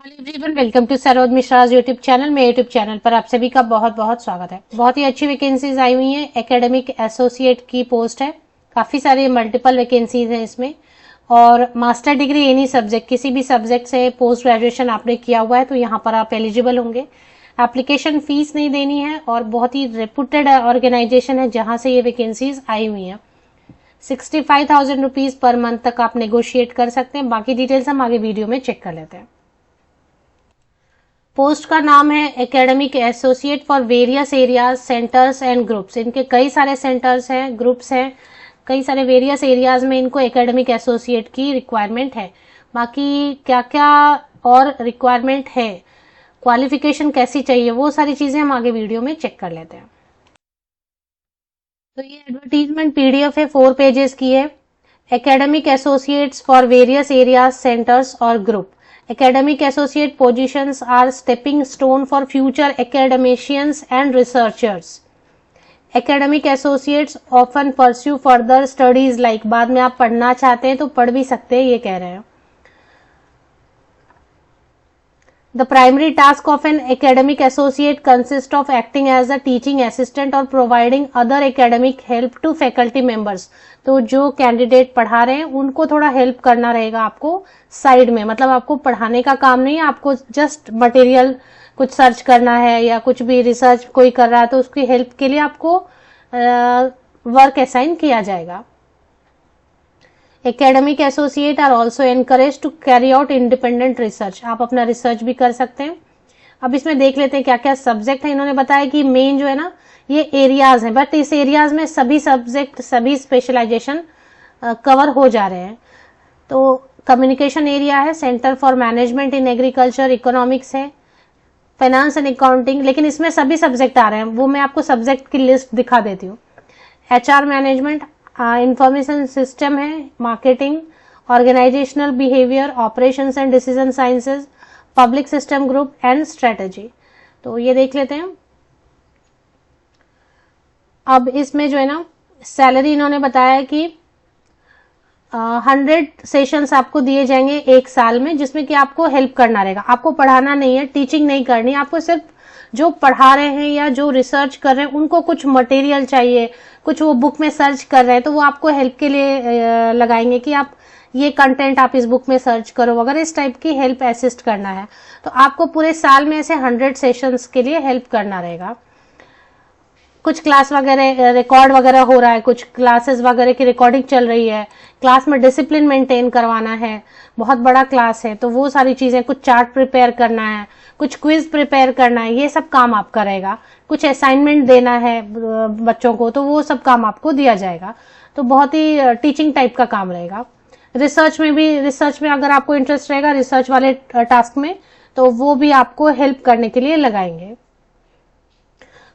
Hello everyone, welcome to Saroj Mishra's YouTube channel. मेरे YouTube channel पर आप सभी का बहुत बहुत स्वागत है। बहुत ही अच्छी वैकेंसीज आई हुई हैं। एकेडमिक एसोसिएट की पोस्ट है, काफ़ी सारी मल्टीपल वैकेंसीज हैं इसमें। और मास्टर डिग्री एनी सब्जेक्ट, किसी भी सब्जेक्ट से पोस्ट ग्रेजुएशन आपने किया हुआ है तो यहाँ पर आप एलिजिबल होंगे। एप्लीकेशन फीस नहीं देनी है और बहुत ही रेपुटेड ऑर्गेनाइजेशन है जहाँ से ये वैकेंसीज आई हुई हैं। 65,000 रुपीज़ पर मंथ तक आप नेगोशिएट कर सकते हैं। बाकी डिटेल्स हम आगे वीडियो में चेक कर लेते हैं। पोस्ट का नाम है academic associate for various areas, centres and groups. इनके कई सारे सेंटर्स हैं, ग्रुप्स हैं, कई सारे वेरियस एरियाज में इनको एकेडमिक एसोसिएट की रिक्वायरमेंट है। बाकी क्या क्या और रिक्वायरमेंट है, क्वालिफिकेशन कैसी चाहिए, वो सारी चीजें हम आगे वीडियो में चेक कर लेते हैं। तो ये एडवर्टीजमेंट पीडीएफ है, 4 पेजेस की है। Academic associates for various areas, centres और group. Academic associate positions are stepping stone for future academicians and researchers. Academic associates often pursue further studies like बाद में आप पढ़ना चाहते हैं तो पढ़ भी सकते हैं, ये कह रहे हैं। The primary task of an academic associate consists of acting as a teaching assistant or providing other academic help to faculty members. तो जो कैंडिडेट पढ़ा रहे हैं उनको थोड़ा हेल्प करना रहेगा आपको साइड में, मतलब आपको पढ़ाने का काम नहीं है, आपको जस्ट मटेरियल कुछ सर्च करना है या कुछ भी रिसर्च कोई कर रहा है तो उसकी हेल्प के लिए आपको वर्क असाइन किया जाएगा। Academic associate are also encourage to carry out independent research. आप अपना रिसर्च भी कर सकते हैं। अब इसमें देख लेते हैं क्या क्या सब्जेक्ट है। इन्होंने बताया कि मेन जो है ना ये एरियाज हैं, बट इस एरियाज में सभी सब्जेक्ट, सभी स्पेशलाइजेशन कवर हो जा रहे हैं। तो कम्युनिकेशन एरिया है, centre for management in agriculture, economics है, फाइनेंस एंड अकाउंटिंग, लेकिन इसमें सभी सब्जेक्ट आ रहे हैं, वो मैं आपको सब्जेक्ट की लिस्ट दिखा देती हूँ। एचआर मैनेजमेंट, इंफॉर्मेशन सिस्टम है, marketing, organisational behaviour, operations and decision sciences, public system group and strategy. तो ये देख लेते हैं। अब इसमें जो है ना सैलरी इन्होंने बताया कि 100 सेशंस आपको दिए जाएंगे एक साल में, जिसमें कि आपको हेल्प करना रहेगा। आपको पढ़ाना नहीं है, टीचिंग नहीं करनी, आपको सिर्फ जो पढ़ा रहे हैं या जो रिसर्च कर रहे हैं उनको कुछ मटेरियल चाहिए, कुछ वो बुक में सर्च कर रहे हैं तो वो आपको हेल्प के लिए लगाएंगे कि आप ये कंटेंट आप इस बुक में सर्च करो, अगर इस टाइप की हेल्प असिस्ट करना है तो आपको पूरे साल में ऐसे 100 सेशंस के लिए हेल्प करना रहेगा। कुछ क्लास वगैरह रिकॉर्ड वगैरह हो रहा है, कुछ क्लासेस वगैरह की रिकॉर्डिंग चल रही है, क्लास में डिसिप्लिन मेंटेन करवाना है, बहुत बड़ा क्लास है तो वो सारी चीजें, कुछ चार्ट प्रिपेयर करना है, कुछ क्विज प्रिपेयर करना है, ये सब काम आपका रहेगा। कुछ असाइनमेंट देना है बच्चों को तो वो सब काम आपको दिया जाएगा। तो बहुत ही टीचिंग टाइप का काम रहेगा। रिसर्च में अगर आपको इंटरेस्ट रहेगा रिसर्च वाले टास्क में तो वो भी आपको हेल्प करने के लिए लगाएंगे।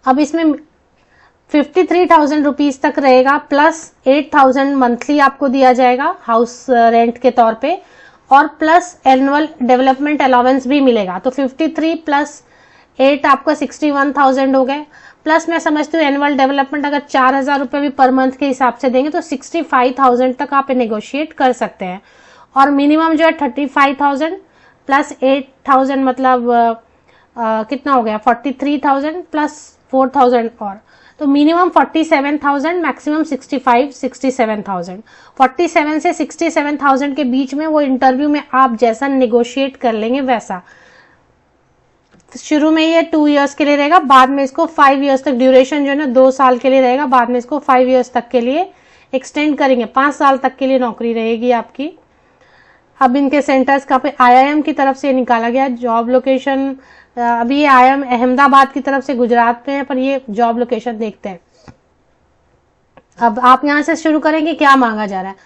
अब इसमें 53,000 रुपीज तक रहेगा, प्लस 8,000 मंथली आपको दिया जाएगा हाउस रेंट के तौर पे, और प्लस एनुअल डेवलपमेंट अलाउंस भी मिलेगा। तो 53 प्लस 8 आपका 61,000 हो गए। प्लस मैं समझती हूँ एनुअल डेवलपमेंट अगर 4,000 रुपये भी पर मंथ के हिसाब से देंगे तो 65,000 तक आप नेगोशिएट कर सकते हैं। और मिनिमम जो है 35,000 प्लस 8,000 मतलब कितना हो गया, 43,000 प्लस 4,000 और, तो मिनिमम 47,000, मैक्सिमम 67,000। 47 से 67,000 के बीच में वो इंटरव्यू में आप जैसा नेगोशिएट कर लेंगे वैसा। शुरू में ये 2 इयर्स के लिए रहेगा, बाद में इसको 5 इयर्स तक, ड्यूरेशन जो है ना 2 साल के लिए रहेगा, बाद में इसको 5 इयर्स तक के लिए एक्सटेंड करेंगे, 5 साल तक के लिए नौकरी रहेगी आपकी। अब इनके सेंटर्स कहाँ पे, आईआईएम की तरफ से निकाला गया जॉब लोकेशन। अभी ये आईआईएम अहमदाबाद की तरफ से गुजरात में है, पर ये जॉब लोकेशन देखते हैं। अब आप यहां से शुरू करेंगे, क्या मांगा जा रहा है।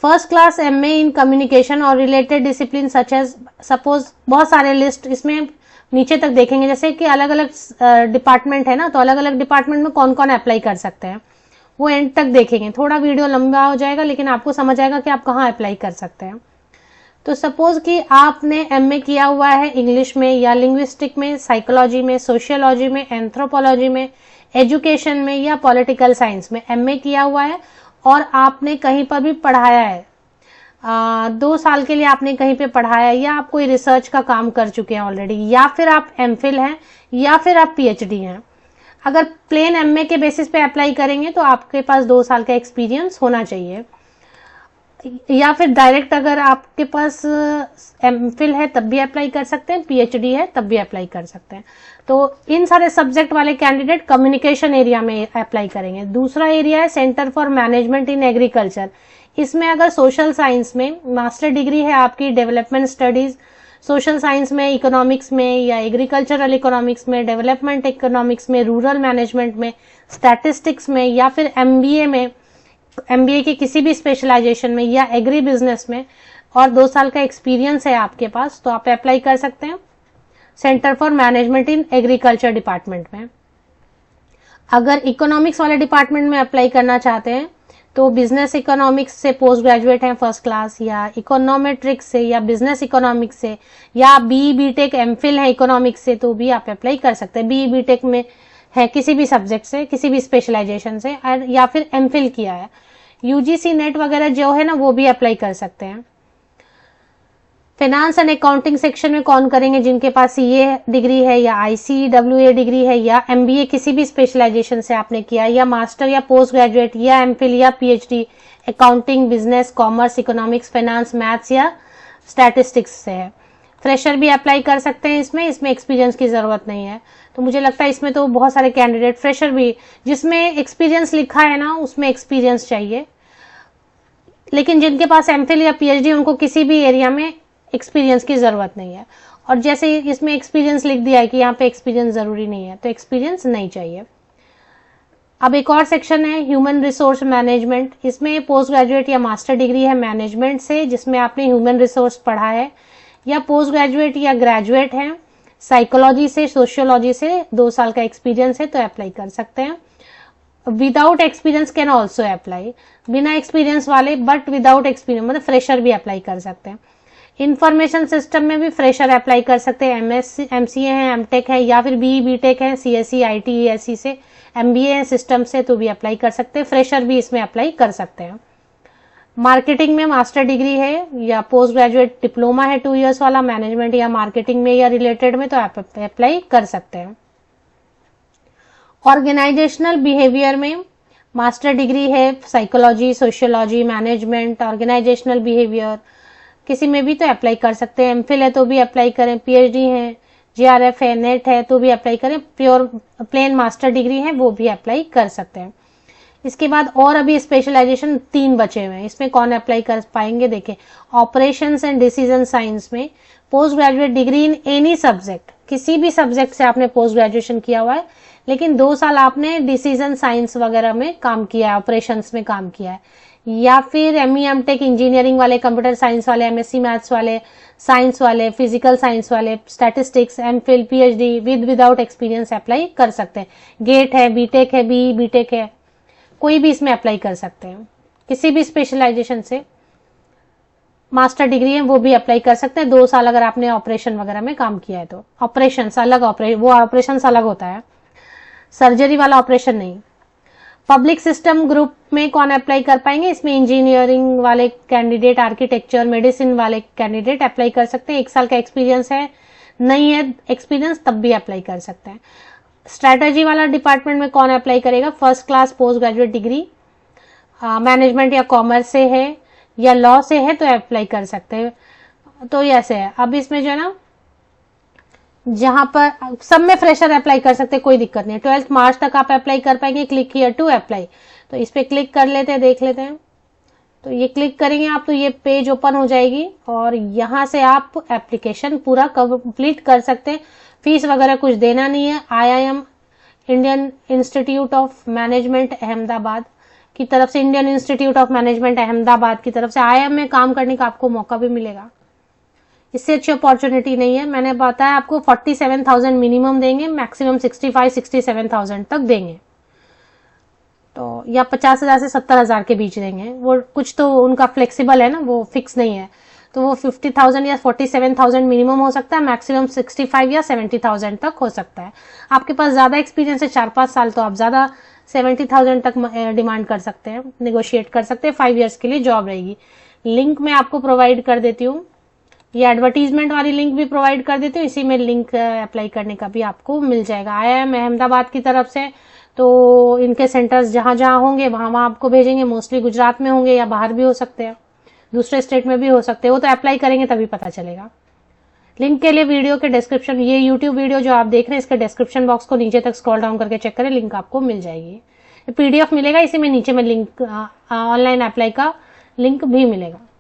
First class MA in communication और related discipline such as, suppose बहुत सारे लिस्ट इसमें नीचे तक देखेंगे, जैसे कि अलग अलग डिपार्टमेंट है ना, तो अलग अलग डिपार्टमेंट में कौन कौन अप्लाई कर सकते हैं वो एंड तक देखेंगे। थोड़ा वीडियो लंबा हो जाएगा लेकिन आपको समझ आएगा कि आप कहाँ अप्लाई कर सकते हैं। तो सपोज कि आपने एमए किया हुआ है इंग्लिश में या लिंग्विस्टिक में, साइकोलॉजी में, सोशियोलॉजी में, एंथ्रोपोलॉजी में, एजुकेशन में या पॉलिटिकल साइंस में एमए किया हुआ है और आपने कहीं पर भी पढ़ाया है, 2 साल के लिए आपने कहीं पे पढ़ाया या आप कोई रिसर्च का काम कर चुके हैं ऑलरेडी, या फिर आप एमफिल हैं या फिर आप पीएचडी हैं। अगर प्लेन एमए के बेसिस पे अप्लाई करेंगे तो आपके पास 2 साल का एक्सपीरियंस होना चाहिए, या फिर डायरेक्ट अगर आपके पास एमफिल है तब भी अप्लाई कर सकते हैं, पीएचडी है तब भी अप्लाई कर सकते हैं। तो इन सारे सब्जेक्ट वाले कैंडिडेट कम्युनिकेशन एरिया में अप्लाई करेंगे। दूसरा एरिया है centre for management in agriculture. इसमें अगर सोशल साइंस में मास्टर डिग्री है आपकी, डेवलपमेंट स्टडीज सोशल साइंस में, इकोनॉमिक्स में या एग्रीकल्चरल इकोनॉमिक्स में, डेवलपमेंट इकोनॉमिक्स में, रूरल मैनेजमेंट में, स्टैटिस्टिक्स में, या फिर एमबीए में, एमबीए के किसी भी स्पेशलाइजेशन में, या एग्री बिजनेस में, और 2 साल का एक्सपीरियंस है आपके पास, तो आप अप्लाई कर सकते हैं centre for management in agriculture department में। अगर इकोनॉमिक्स वाले डिपार्टमेंट में अप्लाई करना चाहते हैं तो बिजनेस इकोनॉमिक्स से पोस्ट ग्रेजुएट हैं फर्स्ट क्लास, या इकोनॉमेट्रिक्स से, या बिजनेस इकोनॉमिक्स से, या बीई बीटेक एमफिल है इकोनॉमिक्स से, तो भी आप अप्लाई कर सकते हैं। बीई बीटेक में है किसी भी सब्जेक्ट से, किसी भी स्पेशलाइजेशन से, या फिर एमफिल किया है। यूजीसी नेट वगैरह जो है ना वो भी अप्लाई कर सकते हैं। फाइनेंस एंड अकाउंटिंग सेक्शन में कौन करेंगे? जिनके पास सीए डिग्री है या आईसीडब्ल्यूए डिग्री है या एमबीए किसी भी स्पेशलाइजेशन से आपने किया, या मास्टर या पोस्ट ग्रेजुएट या एमफिल या PhD accounting, business, commerce, economics, finance, maths या स्टैटिस्टिक्स से है। फ्रेशर भी अप्लाई कर सकते हैं इसमें एक्सपीरियंस की जरूरत नहीं है। तो मुझे लगता है इसमें तो बहुत सारे कैंडिडेट फ्रेशर भी, जिसमें एक्सपीरियंस लिखा है ना उसमें एक्सपीरियंस चाहिए, लेकिन जिनके पास एमफिल या पीएचडी उनको किसी भी एरिया में एक्सपीरियंस की जरूरत नहीं है। और जैसे इसमें एक्सपीरियंस लिख दिया है कि यहाँ पे एक्सपीरियंस जरूरी नहीं है, तो एक्सपीरियंस नहीं चाहिए। अब एक और सेक्शन है ह्यूमन रिसोर्स मैनेजमेंट। इसमें पोस्ट ग्रेजुएट या मास्टर डिग्री है मैनेजमेंट से, जिसमें आपने ह्यूमन रिसोर्स पढ़ा है, या पोस्ट ग्रेजुएट या ग्रेजुएट है साइकोलॉजी से, सोशियोलॉजी से, 2 साल का एक्सपीरियंस है तो अप्लाई कर सकते हैं। Without experience can also apply, बिना एक्सपीरियंस वाले बट विदाउट एक्सपीरियंस मतलब फ्रेशर भी अप्लाई कर सकते हैं। इंफॉर्मेशन सिस्टम में भी फ्रेशर अप्लाई कर सकते हैं, एमएससी एमसीए है, एमटेक है, या फिर बीई बीटेक है, सीएससी आईटीएससी से, एमबीए है सिस्टम से, तो भी अप्लाई कर सकते हैं। फ्रेशर भी इसमें अप्लाई कर सकते हैं। मार्केटिंग में मास्टर डिग्री है या पोस्ट ग्रेजुएट डिप्लोमा है 2 इयर्स वाला मैनेजमेंट या मार्केटिंग में या रिलेटेड में, तो आप अप्लाई कर सकते हैं। ऑर्गेनाइजेशनल बिहेवियर में मास्टर डिग्री है psychology, sociology, management, organisational behaviour, किसी में भी तो अप्लाई कर सकते हैं। एमफिल है तो भी अप्लाई करें, पीएचडी है, जीआरएफ है, नेट है तो भी अप्लाई करें, प्योर प्लेन मास्टर डिग्री है वो भी अप्लाई कर सकते हैं। इसके बाद और अभी स्पेशलाइजेशन 3 बचे हुए हैं, इसमें कौन अप्लाई कर पाएंगे? देखें, ऑपरेशंस एंड डिसीजन साइंस में post graduate degree in any subject, किसी भी सब्जेक्ट से आपने पोस्ट ग्रेजुएशन किया हुआ है लेकिन 2 साल आपने डिसीजन साइंस वगैरह में काम किया है, ऑपरेशंस में काम किया है, या फिर एमई एमटेक इंजीनियरिंग वाले, कंप्यूटर साइंस वाले, एमएससी मैथ्स वाले, साइंस वाले, फिजिकल साइंस वाले, statistics, MPhil, PhD without experience apply कर सकते हैं। गेट है, बीटेक है, बीई बीटेक है, कोई भी इसमें अप्लाई कर सकते हैं। किसी भी स्पेशलाइजेशन से मास्टर डिग्री है वो भी अप्लाई कर सकते हैं। 2 साल अगर आपने ऑपरेशन वगैरह में काम किया है तो। ऑपरेशन अलग, वो ऑपरेशन अलग होता है, सर्जरी वाला ऑपरेशन नहीं। पब्लिक सिस्टम ग्रुप में कौन अप्लाई कर पाएंगे? इसमें इंजीनियरिंग वाले कैंडिडेट, आर्किटेक्चर, मेडिसिन वाले कैंडिडेट अप्लाई कर सकते हैं। 1 साल का एक्सपीरियंस है, नहीं है एक्सपीरियंस तब भी अप्लाई कर सकते हैं। स्ट्रैटेजी वाला डिपार्टमेंट में कौन अप्लाई करेगा? First class post graduate degree management या कॉमर्स से है या लॉ से है तो अप्लाई कर सकते हैं। तो ऐसे है। अब इसमें जो है ना, जहां पर सब में फ्रेशर अप्लाई कर सकते हैं, कोई दिक्कत नहीं। 12 मार्च तक आप अप्लाई कर पाएंगे। क्लिक हियर टू अप्लाई, तो इस पे क्लिक कर लेते हैं, देख लेते हैं। तो ये क्लिक करेंगे आप तो ये पेज ओपन हो जाएगी और यहां से आप एप्लीकेशन पूरा कंप्लीट कर सकते हैं। फीस वगैरह कुछ देना नहीं है। IIM Indian institute of management Ahmedabad की तरफ से, Indian institute of management Ahmedabad की तरफ से IIM में काम करने का आपको मौका भी मिलेगा। इससे अच्छी अपॉर्चुनिटी नहीं है। मैंने बताया आपको 47,000 मिनिमम देंगे, मैक्सिमम 65-67,000 तक देंगे, तो या 50,000 से 70,000 के बीच देंगे। वो कुछ तो उनका फ्लेक्सिबल है ना, वो फिक्स नहीं है। तो वो 50,000 या 47,000 मिनिमम हो सकता है, मैक्सिमम 65 या 70,000 तक हो सकता है। आपके पास ज्यादा एक्सपीरियंस है, 4-5 साल, तो आप ज्यादा 70,000 तक डिमांड कर सकते हैं, नेगोशिएट कर सकते हैं। 5 इयर्स के लिए जॉब रहेगी। लिंक मैं आपको प्रोवाइड कर देती हूँ, ये एडवर्टीजमेंट वाली लिंक भी प्रोवाइड कर देती हूँ, इसी में लिंक अप्लाई करने का भी आपको मिल जाएगा। IIM अहमदाबाद की तरफ से, तो इनके सेंटर्स जहां जहां होंगे वहां वहां आपको भेजेंगे। मोस्टली गुजरात में होंगे या बाहर भी हो सकते हैं, दूसरे स्टेट में भी हो सकते हैं, वो तो अप्लाई करेंगे तभी पता चलेगा। लिंक के लिए वीडियो के डिस्क्रिप्शन, ये यूट्यूब वीडियो जो आप देख रहे हैं इसके डिस्क्रिप्शन बॉक्स को नीचे तक स्क्रॉल डाउन करके चेक करें, लिंक आपको मिल जाएगी। PDF मिलेगा, इसी में नीचे में लिंक ऑनलाइन अप्लाई का लिंक भी मिलेगा।